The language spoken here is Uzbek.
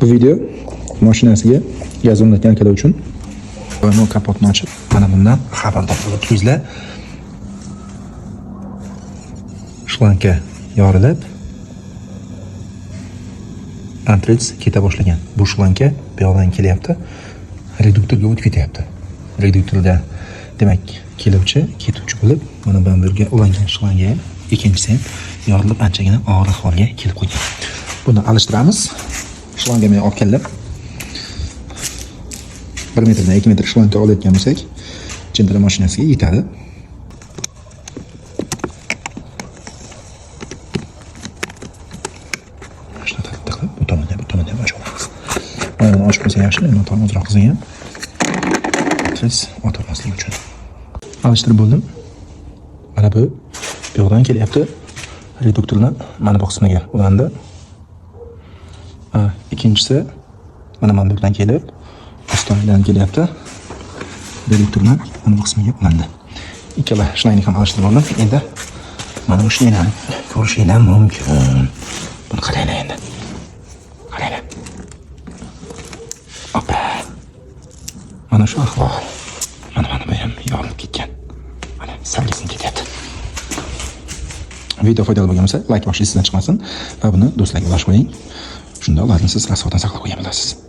Bu video mashinasiga gaz o'rnatgan akalar uchun doimo kapotni ochib, mana bundan xabardor bo'lib turingizlar. Shlanka yorilib, antrits keta boshlagan. Bu shlanka bu yoqdan kelyapti, reduktorga o'tib ketyapti. Reduktorda demak keluvchi, ketuvchi bo'lib, mana bu yerga ulangan shlanga ikkinchisi ham yorilib anchagina og'ir ahvolga kelib qo'ygan. Buni alishtiramiz. Shlangani olib kelib 1 metrdan 2 metr shlanka olayotgan bo'lsak, Gentra mashinasiga yetadi. Shuni qilib, bu tomondan ochamiz. Mana ochib qo'ysa yaxshi, men tormozroq qilgan. Siz o'tirmaslik uchun. Alishtirib bo'ldim. Mana bu yoqdan kelyapti. Reduktordan mana bu qismiga ulandi. Ikkinchisi mana bu yerdan kelib, ostondan kelyapti. Reduktordan mana bu qismiga ulandi. Ikkala shlayni ham alishtirib oldim. Endi mana bu shlayni ko'rishinglar mumkin. Buni qaranglar endi. Qaranglar. Opa. Mana shu ahvol. Mana bu ham yorilib ketgan. Mana salgisin ketyapti. Video foydali bo'lgan bo'lsa, like bosishingizdan chiqmasin va buni do'stlarga ulashib qo'ying. Shunda ularni siz rasvodan saqlab qo'ygan bo'lasiz.